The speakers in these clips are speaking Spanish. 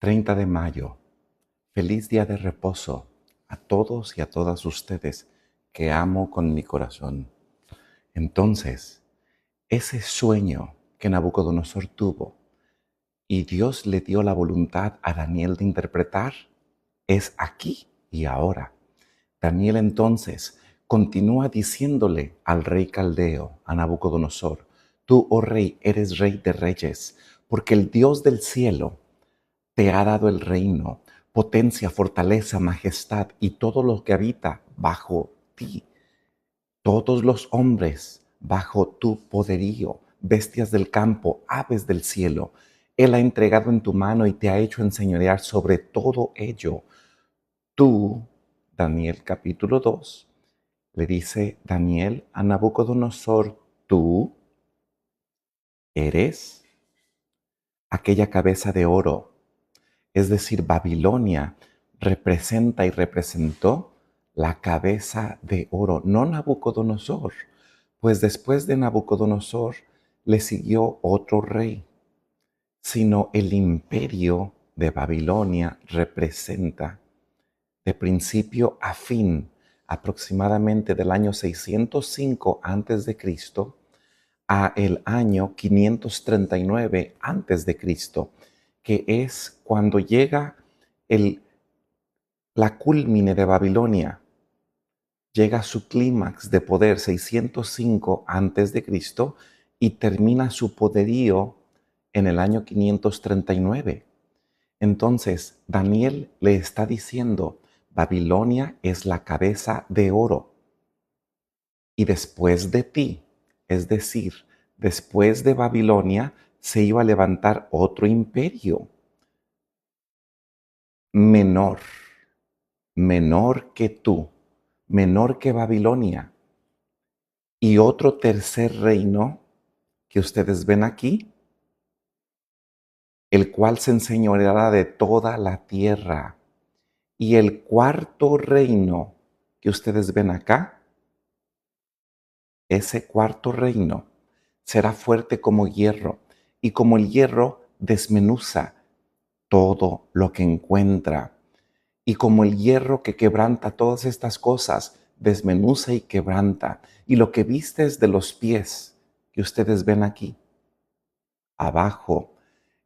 30 de mayo. Feliz día de reposo a todos y a todas ustedes que amo con mi corazón. Entonces, ese sueño que Nabucodonosor tuvo y Dios le dio la voluntad a Daniel de interpretar es aquí y ahora. Daniel entonces continúa diciéndole al rey caldeo, a Nabucodonosor: tú, oh rey, eres rey de reyes, porque el Dios del cielo te ha dado el reino, potencia, fortaleza, majestad y todo lo que habita bajo ti. Todos los hombres bajo tu poderío, bestias del campo, aves del cielo. Él ha entregado en tu mano y te ha hecho enseñorear sobre todo ello. Tú, Daniel capítulo 2, le dice Daniel a Nabucodonosor: tú eres aquella cabeza de oro. Es decir, Babilonia representa y representó la cabeza de oro, no Nabucodonosor, pues después de Nabucodonosor le siguió otro rey, sino el imperio de Babilonia representa de principio a fin, aproximadamente del año 605 a.C. a el año 539 a.C., que es cuando llega la cúlmine de Babilonia, llega a su clímax de poder 605 a.C. y termina su poderío en el año 539. Entonces, Daniel le está diciendo: Babilonia es la cabeza de oro. Y después de ti, es decir, después de Babilonia, se iba a levantar otro imperio menor que tú, menor que Babilonia, y otro tercer reino que ustedes ven aquí, el cual se enseñoreará de toda la tierra. Y el cuarto reino que ustedes ven acá, ese cuarto reino será fuerte como hierro, y como el hierro desmenuza todo lo que encuentra. Y como el hierro que quebranta todas estas cosas, desmenuza y quebranta. Y lo que vistes de los pies que ustedes ven aquí, abajo,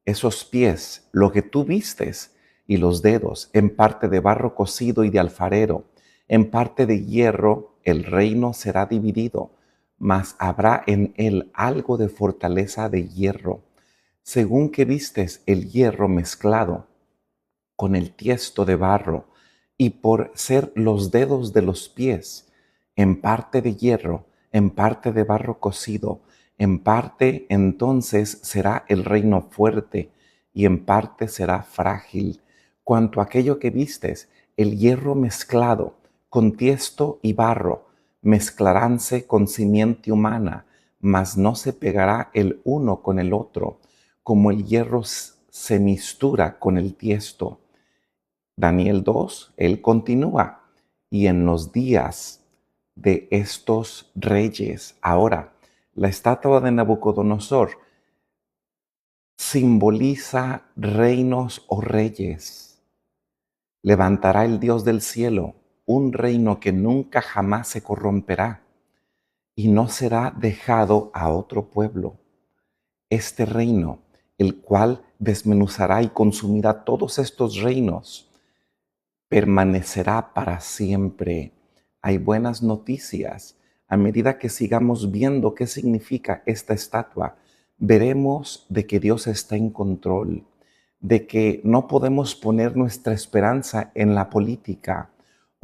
esos pies, lo que tú vistes, y los dedos, en parte de barro cocido y de alfarero, en parte de hierro, el reino será dividido, mas habrá en él algo de fortaleza de hierro, según que vistes el hierro mezclado con el tiesto de barro, y por ser los dedos de los pies, en parte de hierro, en parte de barro cocido, en parte entonces será el reino fuerte, y en parte será frágil. Cuanto a aquello que vistes, el hierro mezclado con tiesto y barro, mezclaránse con simiente humana, mas no se pegará el uno con el otro, como el hierro se mistura con el tiesto. Daniel 2, él continúa: y en los días de estos reyes. Ahora, la estatua de Nabucodonosor simboliza reinos o reyes. Levantará el Dios del cielo un reino que nunca jamás se corromperá y no será dejado a otro pueblo. Este reino, el cual desmenuzará y consumirá todos estos reinos, permanecerá para siempre. Hay buenas noticias. A medida que sigamos viendo qué significa esta estatua, veremos de que Dios está en control, de que no podemos poner nuestra esperanza en la política,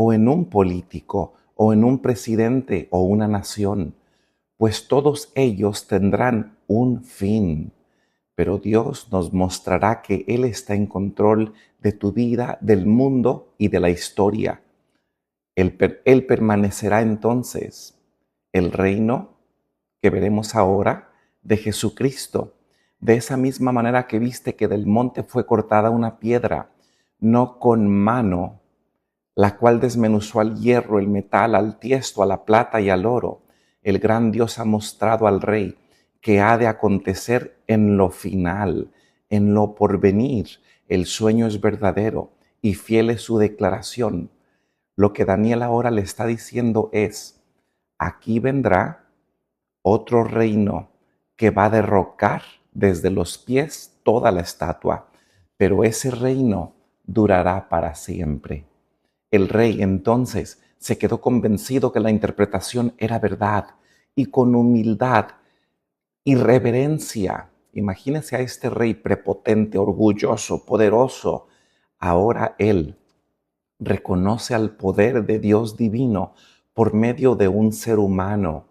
o en un político, o en un presidente, o una nación, pues todos ellos tendrán un fin. Pero Dios nos mostrará que Él está en control de tu vida, del mundo y de la historia. Él permanecerá entonces. El reino que veremos ahora de Jesucristo, de esa misma manera que viste que del monte fue cortada una piedra, no con mano, la cual desmenuzó al hierro, el metal, al tiesto, a la plata y al oro. El gran Dios ha mostrado al rey que ha de acontecer en lo final, en lo porvenir, el sueño es verdadero y fiel es su declaración. Lo que Daniel ahora le está diciendo es, aquí vendrá otro reino que va a derrocar desde los pies toda la estatua, pero ese reino durará para siempre. El rey entonces se quedó convencido que la interpretación era verdad y con humildad y reverencia. Imagínense a este rey prepotente, orgulloso, poderoso. Ahora él reconoce al poder de Dios divino por medio de un ser humano.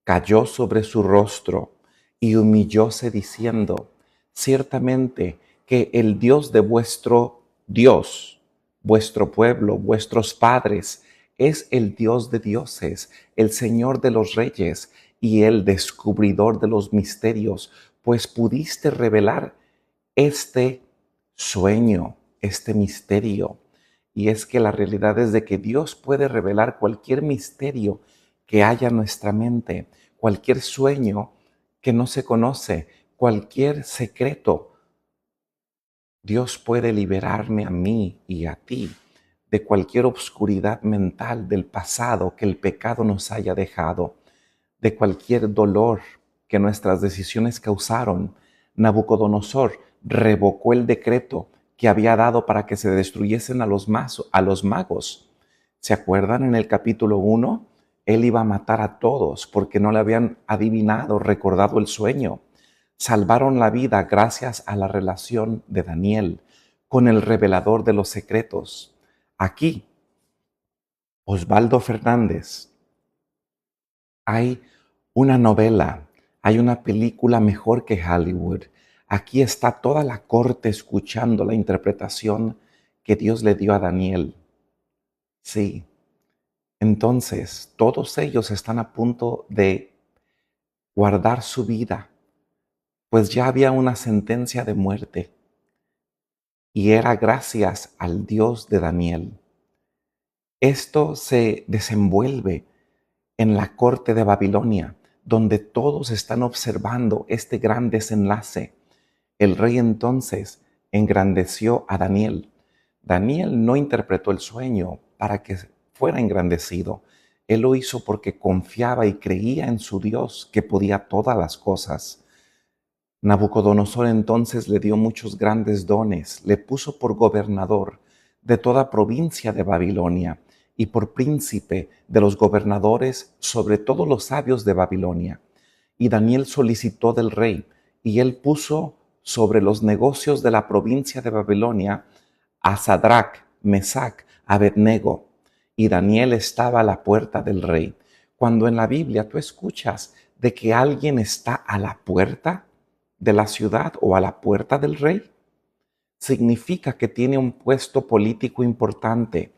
Cayó sobre su rostro y humillóse diciendo, ciertamente que el Dios de vuestro Dios, vuestro pueblo, vuestros padres, es el Dios de dioses, el Señor de los reyes y el descubridor de los misterios, pues pudiste revelar este sueño, este misterio. Y es que la realidad es de que Dios puede revelar cualquier misterio que haya en nuestra mente, cualquier sueño que no se conoce, cualquier secreto. Dios puede liberarme a mí y a ti de cualquier obscuridad mental del pasado que el pecado nos haya dejado, de cualquier dolor que nuestras decisiones causaron. Nabucodonosor revocó el decreto que había dado para que se destruyesen a los magos. ¿Se acuerdan en el capítulo 1? Él iba a matar a todos porque no le habían adivinado, recordado el sueño. Salvaron la vida gracias a la relación de Daniel con el revelador de los secretos. Aquí, Osvaldo Fernández, hay una novela, hay una película mejor que Hollywood. Aquí está toda la corte escuchando la interpretación que Dios le dio a Daniel. Sí, entonces todos ellos están a punto de guardar su vida, pues ya había una sentencia de muerte y era gracias al Dios de Daniel. Esto se desenvuelve en la corte de Babilonia, donde todos están observando este gran desenlace. El rey entonces engrandeció a Daniel. Daniel no interpretó el sueño para que fuera engrandecido. Él lo hizo porque confiaba y creía en su Dios que podía todas las cosas. Nabucodonosor entonces le dio muchos grandes dones, le puso por gobernador de toda provincia de Babilonia y por príncipe de los gobernadores sobre todos los sabios de Babilonia. Y Daniel solicitó del rey, y él puso sobre los negocios de la provincia de Babilonia a Sadrach, Mesac, Abednego. Y Daniel estaba a la puerta del rey. Cuando en la Biblia tú escuchas de que alguien está a la puerta de la ciudad o a la puerta del rey, significa que tiene un puesto político importante.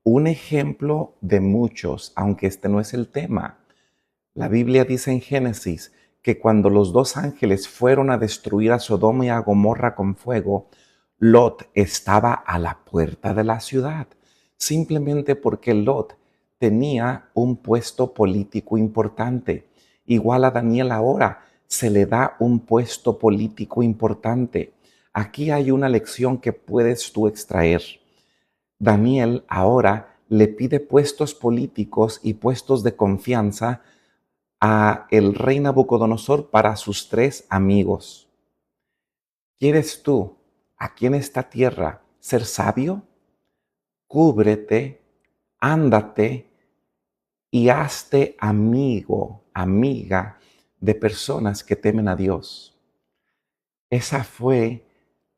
Un ejemplo de muchos, aunque este no es el tema. La Biblia dice en Génesis que cuando los dos ángeles fueron a destruir a Sodoma y a Gomorra con fuego, Lot estaba a la puerta de la ciudad, simplemente porque Lot tenía un puesto político importante. Igual a Daniel ahora se le da un puesto político importante. Aquí hay una lección que puedes tú extraer. Daniel ahora le pide puestos políticos y puestos de confianza a el rey Nabucodonosor para sus tres amigos. ¿Quieres tú aquí en esta tierra ser sabio? Cúbrete, ándate y hazte amigo, amiga de personas que temen a Dios. Esa fue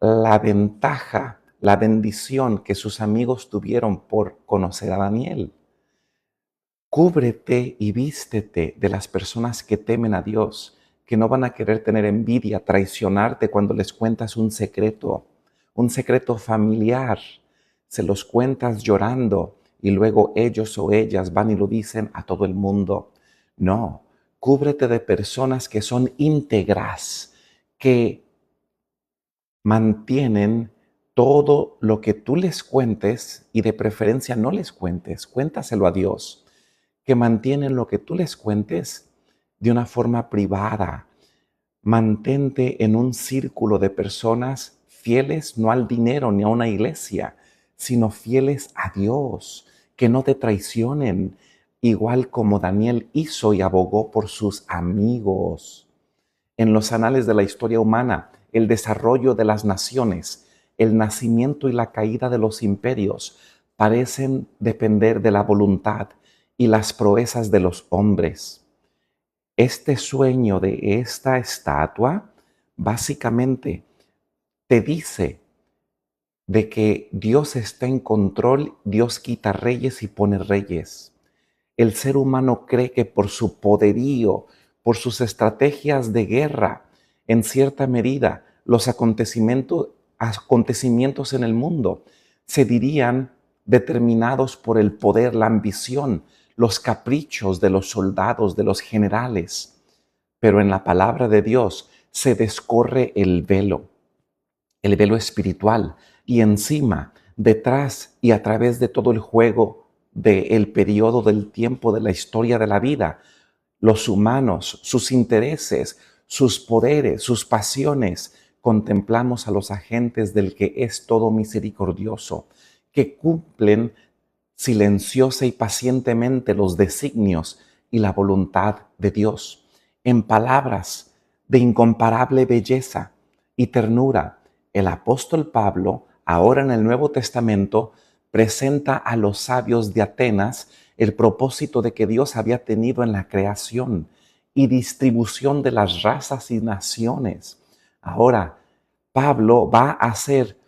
la ventaja, la bendición que sus amigos tuvieron por conocer a Daniel. Cúbrete y vístete de las personas que temen a Dios, que no van a querer tener envidia, traicionarte cuando les cuentas un secreto familiar. Se los cuentas llorando y luego ellos o ellas van y lo dicen a todo el mundo. No, cúbrete de personas que son íntegras, que mantienen todo lo que tú les cuentes y de preferencia no les cuentes, cuéntaselo a Dios, que mantienen lo que tú les cuentes de una forma privada. Mantente en un círculo de personas fieles no al dinero ni a una iglesia, sino fieles a Dios, que no te traicionen, igual como Daniel hizo y abogó por sus amigos. En los anales de la historia humana, el desarrollo de las naciones, el nacimiento y la caída de los imperios parecen depender de la voluntad y las proezas de los hombres. Este sueño de esta estatua básicamente te dice de que Dios está en control, Dios quita reyes y pone reyes. El ser humano cree que por su poderío, por sus estrategias de guerra, en cierta medida, los acontecimientos en el mundo se dirían determinados por el poder, la ambición, los caprichos de los soldados, de los generales. Pero en la palabra de Dios se descorre el velo espiritual, y encima, detrás y a través de todo el juego del periodo del tiempo de la historia de la vida, los humanos, sus intereses, sus poderes, sus pasiones, contemplamos a los agentes del que es todo misericordioso, que cumplen silenciosa y pacientemente los designios y la voluntad de Dios, en palabras de incomparable belleza y ternura. El apóstol Pablo, ahora en el Nuevo Testamento, presenta a los sabios de Atenas el propósito de que Dios había tenido en la creación y distribución de las razas y naciones. Ahora, Pablo va a hacer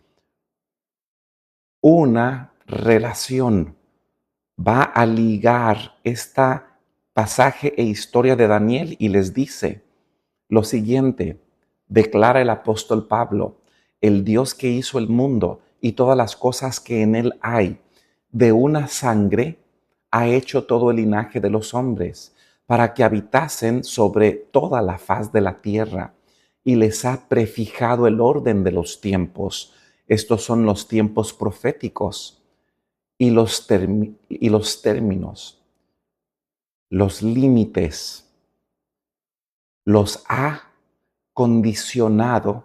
una relación, va a ligar esta pasaje e historia de Daniel y les dice lo siguiente: declara el apóstol Pablo, el Dios que hizo el mundo y todas las cosas que en él hay, de una sangre ha hecho todo el linaje de los hombres, para que habitasen sobre toda la faz de la tierra, y les ha prefijado el orden de los tiempos. Estos son los tiempos proféticos y los términos, los límites, los ha condicionado,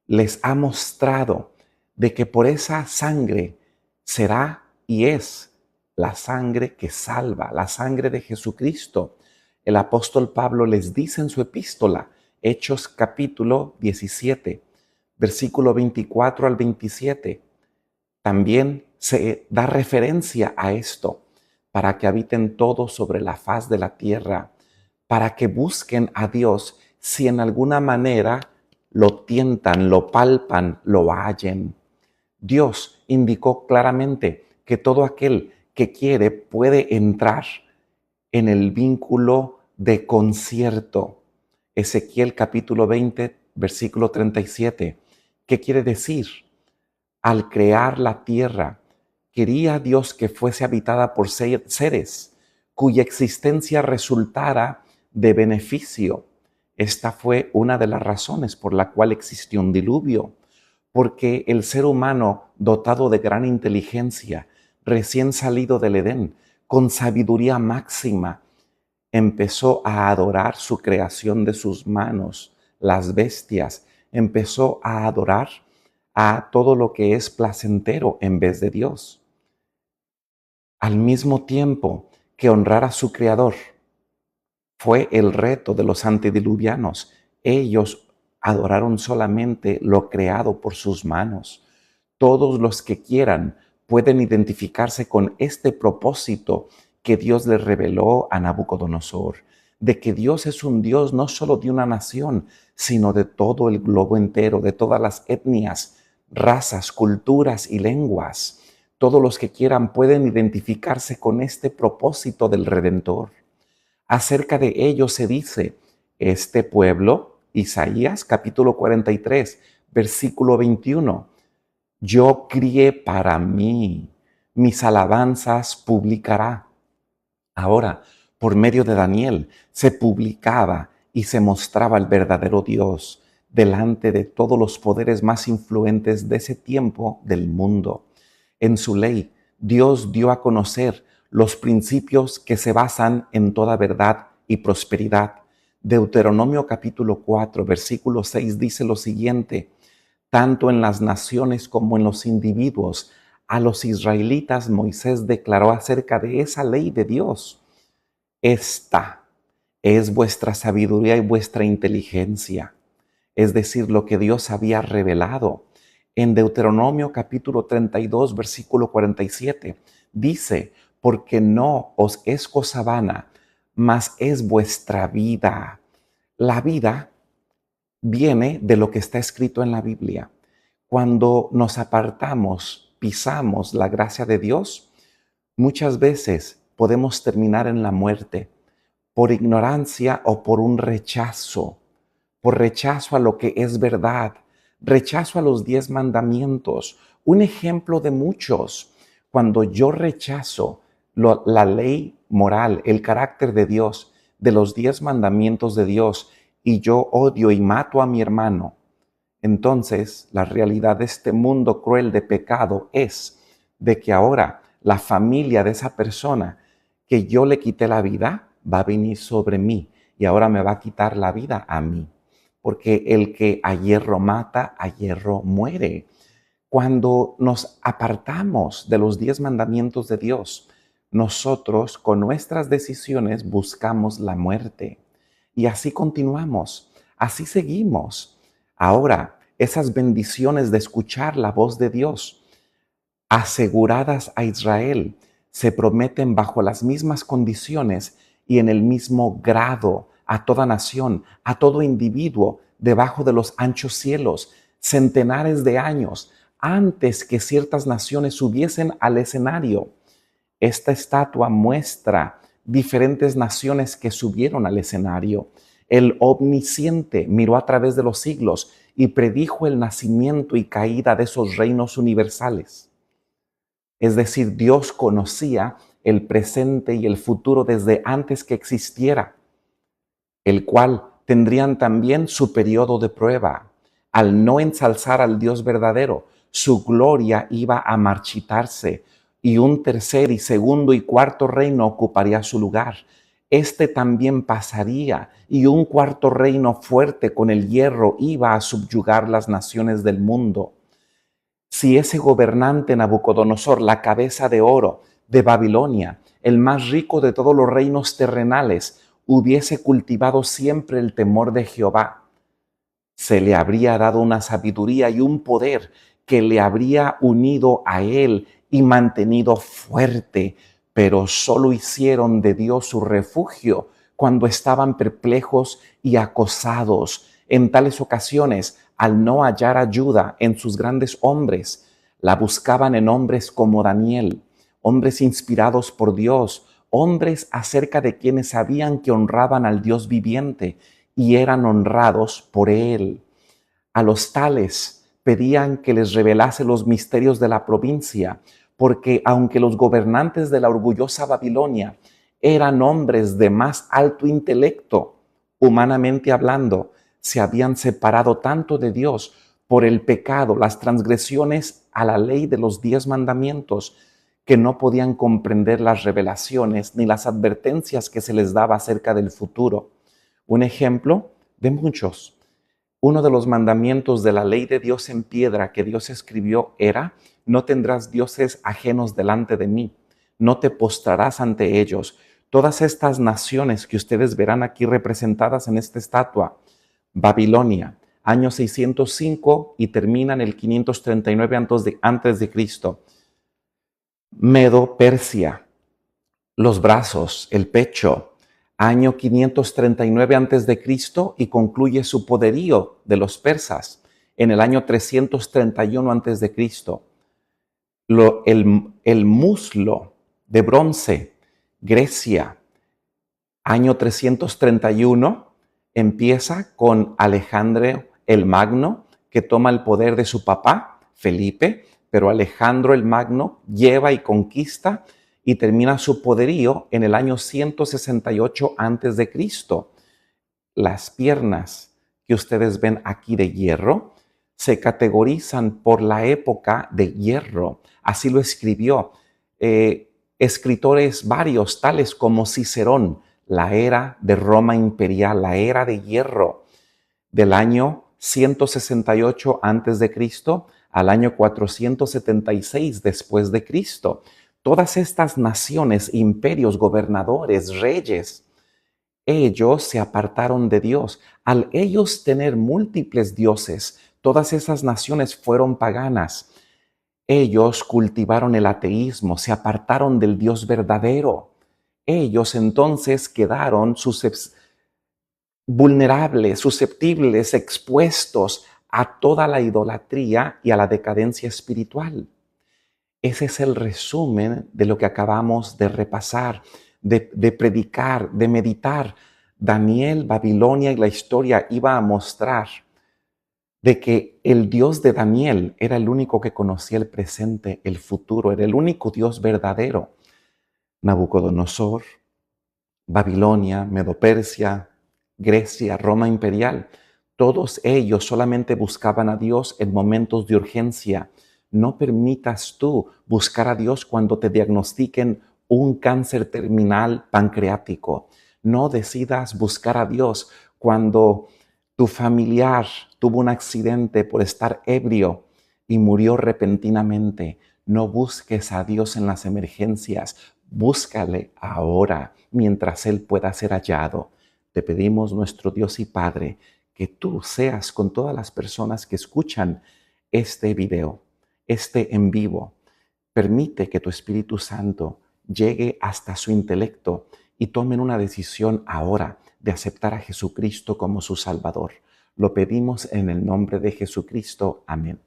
les ha mostrado de que por esa sangre será y es la sangre que salva, la sangre de Jesucristo. El apóstol Pablo les dice en su epístola, Hechos capítulo 17, versículo 24 al 27, también se da referencia a esto, para que habiten todos sobre la faz de la tierra, para que busquen a Dios si en alguna manera lo tientan, lo palpan, lo hallen. Dios indicó claramente que todo aquel que quiere puede entrar en el vínculo de concierto. Ezequiel capítulo 20, versículo 37. ¿Qué quiere decir? Al crear la tierra, quería Dios que fuese habitada por seres cuya existencia resultara de beneficio. Esta fue una de las razones por la cual existió un diluvio, porque el ser humano, dotado de gran inteligencia, recién salido del Edén, con sabiduría máxima, empezó a adorar su creación de sus manos, las bestias, empezó a adorar a todo lo que es placentero en vez de Dios. Al mismo tiempo que honrar a su Creador fue el reto de los antediluvianos. Ellos adoraron solamente lo creado por sus manos. Todos los que quieran pueden identificarse con este propósito que Dios le reveló a Nabucodonosor, de que Dios es un Dios no solo de una nación, sino de todo el globo entero, de todas las etnias, razas, culturas y lenguas. Todos los que quieran pueden identificarse con este propósito del Redentor. Acerca de ellos se dice, este pueblo, Isaías capítulo 43, versículo 21, yo crié para mí, mis alabanzas publicará. Ahora, por medio de Daniel, se publicaba y se mostraba el verdadero Dios delante de todos los poderes más influentes de ese tiempo del mundo. En su ley, Dios dio a conocer los principios que se basan en toda verdad y prosperidad. Deuteronomio capítulo 4, versículo 6 dice lo siguiente: tanto en las naciones como en los individuos. A los israelitas Moisés declaró acerca de esa ley de Dios: esta es vuestra sabiduría y vuestra inteligencia. Es decir, lo que Dios había revelado. En Deuteronomio capítulo 32, versículo 47, dice: porque no os es cosa vana, mas es vuestra vida. La vida viene de lo que está escrito en la Biblia. Cuando nos apartamos, pisamos la gracia de Dios, muchas veces podemos terminar en la muerte por ignorancia o por rechazo a lo que es verdad, rechazo a los 10 mandamientos. Un ejemplo de muchos: cuando yo rechazo la ley moral, el carácter de Dios, de los 10 mandamientos de Dios, y yo odio y mato a mi hermano, entonces la realidad de este mundo cruel de pecado es de que ahora la familia de esa persona que yo le quité la vida va a venir sobre mí y ahora me va a quitar la vida a mí. Porque el que a hierro mata, a hierro muere. Cuando nos apartamos de los 10 mandamientos de Dios, nosotros con nuestras decisiones buscamos la muerte. Y así continuamos, así seguimos. Ahora, esas bendiciones de escuchar la voz de Dios, aseguradas a Israel, se prometen bajo las mismas condiciones y en el mismo grado a toda nación, a todo individuo debajo de los anchos cielos, centenares de años antes que ciertas naciones subiesen al escenario. Esta estatua muestra diferentes naciones que subieron al escenario. El omnisciente miró a través de los siglos y predijo el nacimiento y caída de esos reinos universales. Es decir, Dios conocía el presente y el futuro desde antes que existiera, el cual tendrían también su periodo de prueba. Al no ensalzar al Dios verdadero, su gloria iba a marchitarse y un tercer y segundo y cuarto reino ocuparía su lugar. Este también pasaría y un cuarto reino fuerte con el hierro iba a subyugar las naciones del mundo. Si ese gobernante Nabucodonosor, la cabeza de oro de Babilonia, el más rico de todos los reinos terrenales, hubiese cultivado siempre el temor de Jehová, se le habría dado una sabiduría y un poder que le habría unido a él y mantenido fuerte, pero solo hicieron de Dios su refugio cuando estaban perplejos y acosados. En tales ocasiones, al no hallar ayuda en sus grandes hombres, la buscaban en hombres como Daniel, hombres inspirados por Dios, hombres acerca de quienes sabían que honraban al Dios viviente y eran honrados por él. A los tales pedían que les revelase los misterios de la provincia, porque aunque los gobernantes de la orgullosa Babilonia eran hombres de más alto intelecto, humanamente hablando, se habían separado tanto de Dios por el pecado, las transgresiones a la ley de los 10 mandamientos, que no podían comprender las revelaciones ni las advertencias que se les daba acerca del futuro. Un ejemplo de muchos. Uno de los mandamientos de la ley de Dios en piedra que Dios escribió era: no tendrás dioses ajenos delante de mí, no te postrarás ante ellos. Todas estas naciones que ustedes verán aquí representadas en esta estatua: Babilonia, año 605 y termina en el 539 antes de Cristo. Medo, Persia, los brazos, el pecho, año 539 antes de Cristo y concluye su poderío de los persas en el año 331 antes de Cristo. El muslo de bronce, Grecia, año 331, empieza con Alejandro el Magno, que toma el poder de su papá, Felipe, pero Alejandro el Magno lleva y conquista y termina su poderío en el año 168 antes de Cristo. Las piernas que ustedes ven aquí de hierro se categorizan por la época de hierro. Así lo escribió escritores varios, tales como Cicerón, la era de Roma imperial, la era de hierro del año 168 antes de Cristo al año 476 después de Cristo. Todas estas naciones, imperios, gobernadores, reyes, ellos se apartaron de Dios. Al ellos tener múltiples dioses, todas esas naciones fueron paganas. Ellos cultivaron el ateísmo, se apartaron del Dios verdadero. Ellos entonces quedaron vulnerables, susceptibles, expuestos a toda la idolatría y a la decadencia espiritual. Ese es el resumen de lo que acabamos de repasar, de predicar, de meditar. Daniel, Babilonia y la historia iba a mostrar de que el Dios de Daniel era el único que conocía el presente, el futuro, era el único Dios verdadero. Nabucodonosor, Babilonia, Medo-Persia, Grecia, Roma imperial, todos ellos solamente buscaban a Dios en momentos de urgencia. No permitas tú buscar a Dios cuando te diagnostiquen un cáncer terminal pancreático. No decidas buscar a Dios cuando tu familiar tuvo un accidente por estar ebrio y murió repentinamente. No busques a Dios en las emergencias. Búscale ahora mientras Él pueda ser hallado. Te pedimos, nuestro Dios y Padre, que tú seas con todas las personas que escuchan este video, este en vivo. Permite que tu Espíritu Santo llegue hasta su intelecto y tomen una decisión ahora de aceptar a Jesucristo como su Salvador. Lo pedimos en el nombre de Jesucristo. Amén.